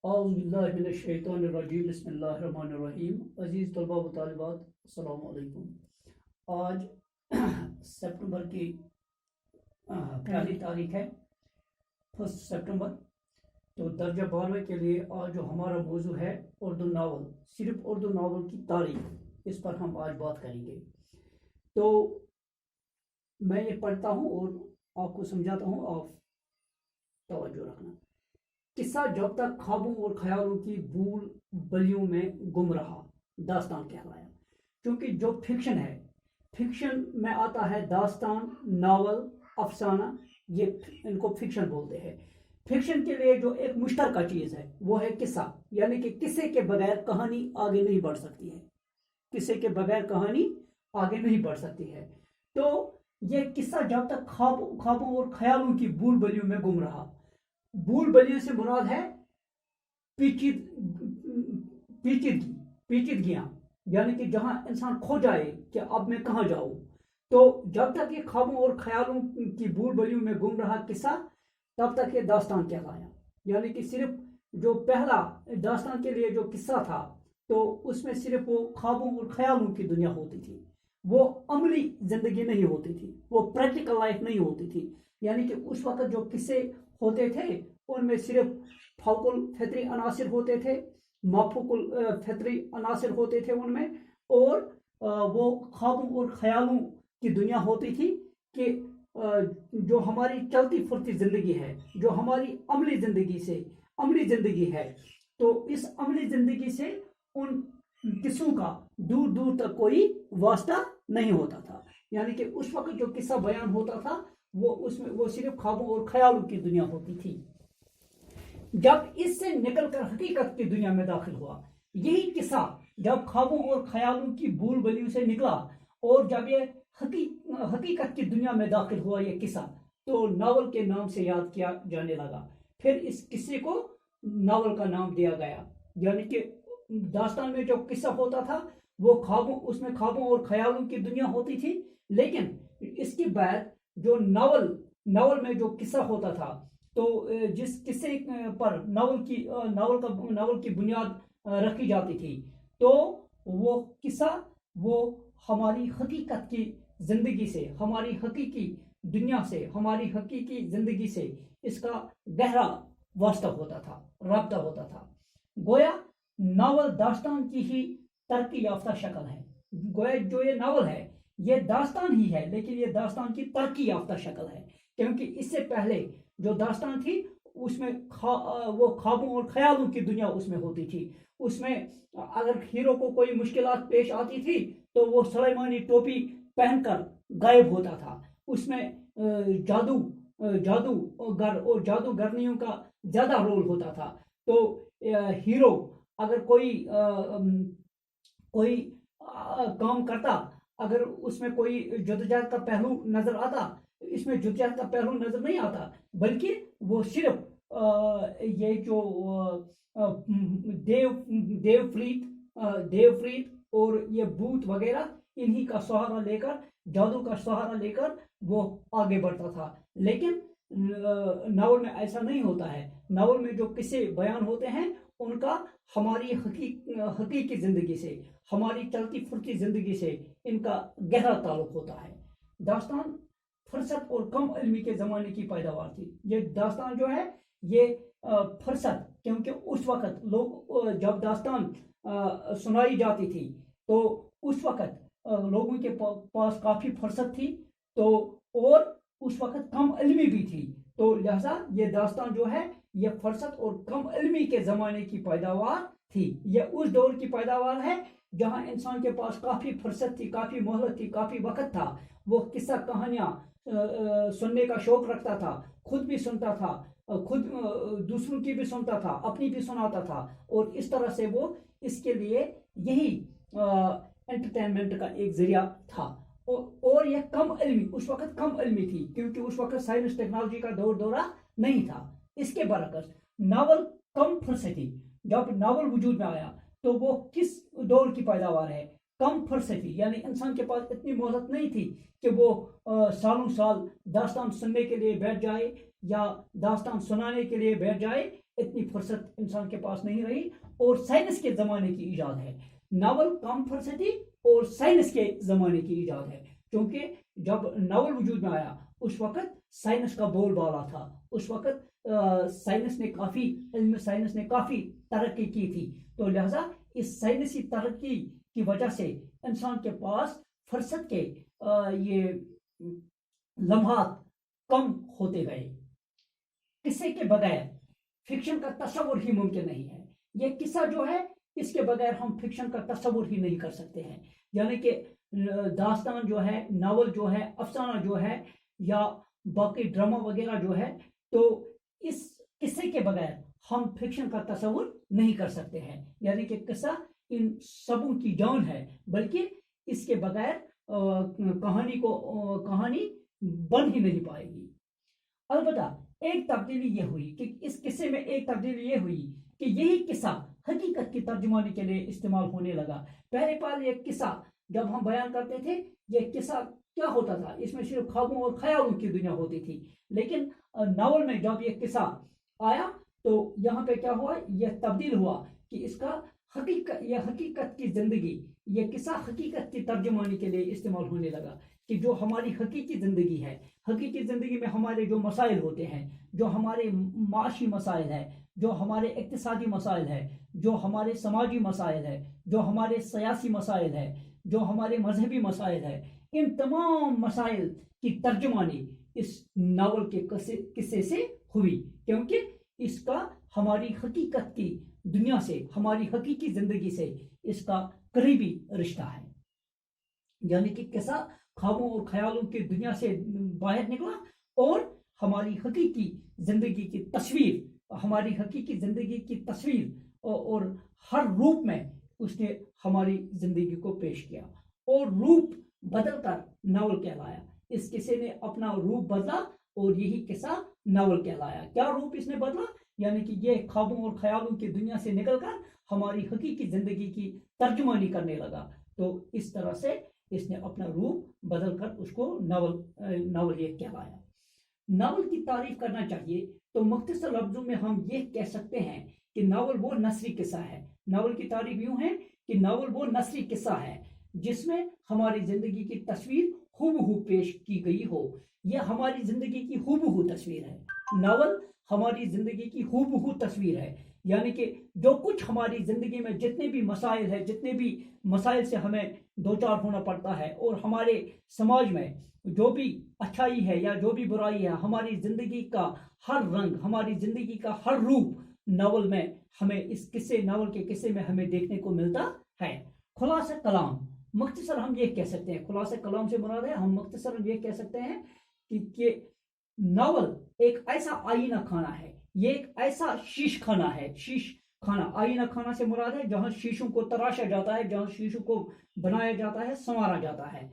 اعوذ باللہ من الشیطان الرجیم بسم اللہ الرحمن الرحیم. عزیز طلبہ و طالبات، السلام علیکم. آج سپٹمبر کی پہلی تاریخ ہے، 1 سپٹمبر. تو درجہ 12 کے لیے آج جو ہمارا موضوع ہے اردو ناول، صرف اردو ناول کی تاریخ، اس پر ہم آج بات کریں گے. تو میں یہ پڑھتا ہوں اور آپ کو سمجھاتا ہوں، آپ توجہ رکھنا. قصہ جب تک خوابوں اور خیالوں کی بھول بلیوں میں گم رہا داستان کہلایا. کیونکہ جو فکشن ہے، فکشن میں آتا ہے داستان، ناول، افسانہ، یہ ان کو فکشن بولتے ہیں. فکشن کے لیے جو ایک مشترکہ چیز ہے وہ ہے قصہ، یعنی کہ قصے کے بغیر کہانی آگے نہیں بڑھ سکتی ہے. قصے کے بغیر کہانی آگے نہیں بڑھ سکتی ہے. تو یہ قصہ جب تک خوابوں اور خیالوں کی بھول بلیوں میں گم رہا. بھول بلیوں سے مراد ہے پیچیدگیاں، یعنی کہ جہاں انسان کھو جائے کہ اب میں کہاں جاؤں. تو جب تک یہ خوابوں اور خیالوں کی بھول بلیوں میں گم رہا قصہ، تب تک یہ داستان کہلایا. یعنی کہ صرف جو پہلا داستان کے لیے جو قصہ تھا، تو اس میں صرف وہ خوابوں اور خیالوں کی دنیا ہوتی تھی، وہ عملی زندگی نہیں ہوتی تھی، وہ پریکٹیکل لائف نہیں ہوتی تھی. یعنی کہ اس وقت جو قصے ہوتے تھے ان میں صرف فوق الفطری عناصر ہوتے تھے، مافوق الفطری عناصر ہوتے تھے ان میں، اور وہ خوابوں اور خیالوں کی دنیا ہوتی تھی کہ جو ہماری چلتی پھرتی زندگی ہے، جو ہماری عملی زندگی ہے، تو اس عملی زندگی سے ان قصوں کا دور دور تک کوئی واسطہ نہیں ہوتا تھا. یعنی کہ اس وقت جو قصہ بیان ہوتا تھا وہ صرف خوابوں اور خیالوں کی دنیا ہوتی تھی. جب اس سے نکل کر حقیقت کی دنیا میں داخل ہوا، یہی قصہ جب خوابوں اور خیالوں کی بھول بلیوں سے نکلا اور جب یہ حقیقت کی دنیا میں داخل ہوا یہ قصہ، تو ناول کے نام سے یاد کیا جانے لگا. پھر اس قصے کو ناول کا نام دیا گیا. یعنی کہ داستان میں جو قصہ ہوتا تھا وہ اس میں خوابوں اور خیالوں کی دنیا ہوتی تھی، لیکن اس کے بعد جو ناول میں جو قصہ ہوتا تھا، تو جس قصے پر ناول کی بنیاد رکھی جاتی تھی، تو وہ قصہ وہ ہماری حقیقت کی زندگی سے، ہماری حقیقی دنیا سے، ہماری حقیقی زندگی سے اس کا گہرا واسطہ ہوتا تھا، رابطہ ہوتا تھا. گویا ناول داستان کی ہی ترقی یافتہ شکل ہے. گویا جو یہ ناول ہے یہ داستان ہی ہے، لیکن یہ داستان کی ترقی یافتہ شکل ہے. کیونکہ اس سے پہلے جو داستان تھی اس میں وہ خوابوں اور خیالوں کی دنیا اس میں ہوتی تھی. اس میں اگر ہیرو کو کوئی مشکلات پیش آتی تھی تو وہ سلیمانی ٹوپی پہن کر غائب ہوتا تھا. اس میں جادوگر اور جادوگرنیوں کا زیادہ رول ہوتا تھا. تو ہیرو اگر کوئی کام کرتا، اگر اس میں کوئی جدوجہد کا پہلو نظر آتا، اس میں جدوجہد کا پہلو نظر نہیں آتا، بلکہ وہ صرف یہ جو دیو فریت اور یہ بھوت وغیرہ، انہی کا سہارا لے کر، جادو کا سہارا لے کر وہ آگے بڑھتا تھا. لیکن ناول میں ایسا نہیں ہوتا ہے. ناول میں جو قصے بیان ہوتے ہیں ان کا ہماری حقیقی زندگی سے، ہماری چلتی پھرتی زندگی سے ان کا گہرا تعلق ہوتا ہے. داستان فرصت اور کم علمی کے زمانے کی پیداوار تھی. یہ داستان جو ہے یہ فرصت، کیونکہ اس وقت لوگ جب داستان سنائی جاتی تھی تو اس وقت لوگوں کے پاس کافی فرصت تھی، تو اور اس وقت کم علمی بھی تھی. تو لہذا یہ داستان جو ہے یہ فرصت اور کم علمی کے زمانے کی پیداوار تھی. یہ اس دور کی پیداوار ہے جہاں انسان کے پاس کافی فرصت تھی، کافی مہلت تھی، کافی وقت تھا. وہ قصہ کہانیاں سننے کا شوق رکھتا تھا، خود بھی سنتا تھا، خود دوسروں کی بھی سنتا تھا، اپنی بھی سناتا تھا، اور اس طرح سے وہ اس کے لیے یہی انٹرٹینمنٹ کا ایک ذریعہ تھا. اور یہ کم علمی، اس وقت کم علمی تھی، کیونکہ اس وقت سائنس ٹیکنالوجی کا دورہ نہیں تھا. اس کے برعکس ناول کم فرصتی، جب ناول وجود میں آیا تو وہ کس دور کی پیداوار ہے؟ کم فرصتی، یعنی انسان کے پاس اتنی مہلت نہیں تھی کہ وہ سالوں سال داستان سننے کے لیے بیٹھ جائے یا داستان سنانے کے لیے بیٹھ جائے. اتنی فرصت انسان کے پاس نہیں رہی اور سائنس کے زمانے کی ایجاد ہے. ناول کم فرصتی اور سائنس کے زمانے کی ایجاد ہے, کیونکہ جب ناول وجود میں آیا اس وقت سائنس کا بول بالا تھا, اس وقت علم سائنس نے کافی ترقی کی تھی, تو لہذا اس سائنسی ترقی کی وجہ سے انسان کے پاس فرصت کے یہ لمحات کم ہوتے گئے. قصے کے بغیر فکشن کا تصور ہی ممکن نہیں ہے. یہ قصہ جو ہے اس کے بغیر ہم فکشن کا تصور ہی نہیں کر سکتے ہیں. یعنی کہ داستان جو ہے, ناول جو ہے, افسانہ جو ہے یا باقی ڈرامہ وغیرہ جو ہے, تو اس قصے کے بغیر ہم فکشن کا تصور نہیں کر سکتے ہیں. یعنی کہ قصہ ان سبوں کی جان ہے, بلکہ اس کے بغیر کہانی بن ہی نہیں پائے گی. البتہ ایک تبدیلی یہ ہوئی کہ اس قصے میں ایک تبدیلی یہ ہوئی کہ یہی قصہ حقیقت کی ترجمانی کے لیے استعمال ہونے لگا. پہلے پال یہ قصہ جب ہم بیان کرتے تھے, یہ قصہ کیا ہوتا تھا, اس میں صرف خوابوں اور خیالوں کی دنیا ہوتی تھی. لیکن ناول میں جب یہ قصہ آیا تو یہاں پہ کیا ہوا, یہ تبدیل ہوا کہ اس کا حقیقت کی زندگی, یہ قصہ حقیقت کی ترجمانی کے لیے استعمال ہونے لگا. کہ جو ہماری حقیقی زندگی ہے, حقیقی زندگی میں ہمارے جو مسائل ہوتے ہیں, جو ہمارے معاشی مسائل ہیں, جو ہمارے اقتصادی مسائل ہیں, جو ہمارے سماجی مسائل ہیں, جو ہمارے سیاسی مسائل ہیں, جو ہمارے مذہبی مسائل ہیں, ان تمام مسائل کی ترجمانی اس ناول کے قصے سے ہوئی, کیونکہ اس کا ہماری حقیقت کی دنیا سے, ہماری حقیقی زندگی سے اس کا قریبی رشتہ ہے. یعنی کہ قصہ خوابوں اور خیالوں کی دنیا سے باہر نکلا اور ہماری حقیقی زندگی کی تصویر, ہماری حقیقی زندگی کی تصویر اور ہر روپ میں اس نے ہماری زندگی کو پیش کیا, اور روپ بدل کر ناول کہلایا. اس قصے نے اپنا روپ بدلا اور یہی قصہ ناول کہلایا. کیا روپ اس نے بدلا, یعنی کہ یہ خوابوں اور خیالوں کی دنیا سے نکل کر ہماری حقیقی زندگی کی ترجمانی کرنے لگا. تو اس طرح سے اس نے اپنا روپ بدل کر اس کو ناول یہ کہلایا. ناول کی تعریف کرنا چاہیے تو مختصر لفظوں میں ہم یہ کہہ سکتے ہیں کہ ناول وہ نثری قصہ ہے. ناول کی تعریف یوں ہے کہ ناول وہ نثری قصہ ہے جس میں ہماری زندگی کی تصویر ہو بہو پیش کی گئی ہو. یہ ہماری زندگی کی ہو بہو تصویر ہے. ناول ہماری زندگی کی ہو بہو تصویر ہے. یعنی کہ جو کچھ ہماری زندگی میں جتنے بھی مسائل ہیں, جتنے بھی مسائل سے ہمیں دوچار ہونا پڑتا ہے, اور ہمارے سماج میں جو بھی اچھائی ہے یا جو بھی برائی ہے, ہماری زندگی کا ہر رنگ, ہماری زندگی کا ہر روپ ناول میں ہمیں ناول کے قصے میں ہمیں دیکھنے کو ملتا ہے. خلاصہ کلام, مختصر ہم یہ کہہ سکتے ہیں, خلاصہ کلام سے مراد ہے ہم مختصر یہ کہہ سکتے ہیں کہ ناول ایک ایسا آئینہ خانہ ہے, یہ ایک ایسا شیش خانہ ہے. شیش خانہ, آئینہ خانہ سے مراد ہے جہاں شیشوں کو تراشا جاتا ہے, جہاں شیشوں کو بنایا جاتا ہے, سنوارا جاتا ہے,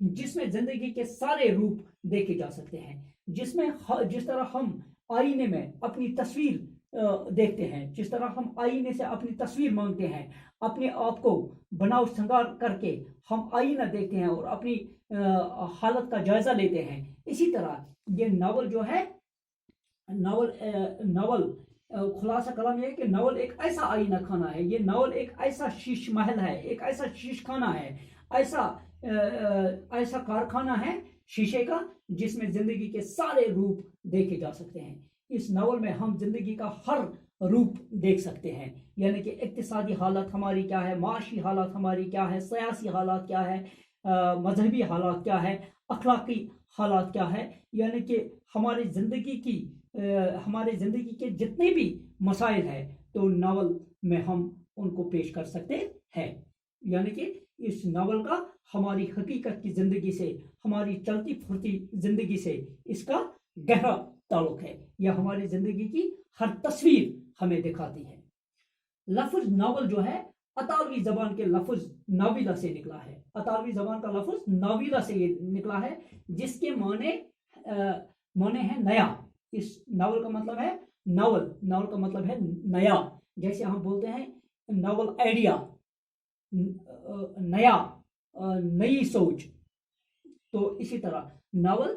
جس میں زندگی کے سارے روپ دیکھے جا سکتے ہیں. جس طرح ہم آئینے میں اپنی تصویر دیکھتے ہیں, جس طرح ہم آئینے سے اپنی تصویر مانگتے ہیں, اپنے آپ کو بناؤ سنگار کر کے ہم آئینہ دیکھتے ہیں اور اپنی حالت کا جائزہ لیتے ہیں, اسی طرح یہ ناول جو ہے, ناول خلاصہ کلام یہ ہے کہ ناول ایک ایسا آئینہ خانہ ہے. یہ ناول ایک ایسا شیش محل ہے, ایک ایسا شیش خانہ ہے, ایسا کارخانہ ہے شیشے کا جس میں زندگی کے سارے روپ دیکھے جا سکتے ہیں. اس ناول میں ہم زندگی کا ہر روپ دیکھ سکتے ہیں. یعنی کہ اقتصادی حالت ہماری کیا ہے, معاشی حالت ہماری کیا ہے, سیاسی حالات کیا ہے, مذہبی حالات کیا ہے, اخلاقی حالات کیا ہے. یعنی کہ ہماری زندگی کے جتنے بھی مسائل ہیں تو ناول میں ہم ان کو پیش کر سکتے ہیں. یعنی کہ اس ناول کا ہماری حقیقت کی زندگی سے, ہماری چلتی پھرتی زندگی سے اس کا گہرا تعلق ہے. یہ ہماری زندگی کی ہر تصویر ہمیں دکھاتی ہے. لفظ ناول جو ہے اطالوی زبان کے لفظ ناویلا سے نکلا ہے. اطالوی زبان کا لفظ ناویلا سے یہ نکلا ہے جس کے معنی ہے نیا. اس ناول کا مطلب ہے ناول کا مطلب ہے نیا. جیسے ہم بولتے ہیں ناول آئیڈیا, نئی سوچ, تو اسی طرح ناول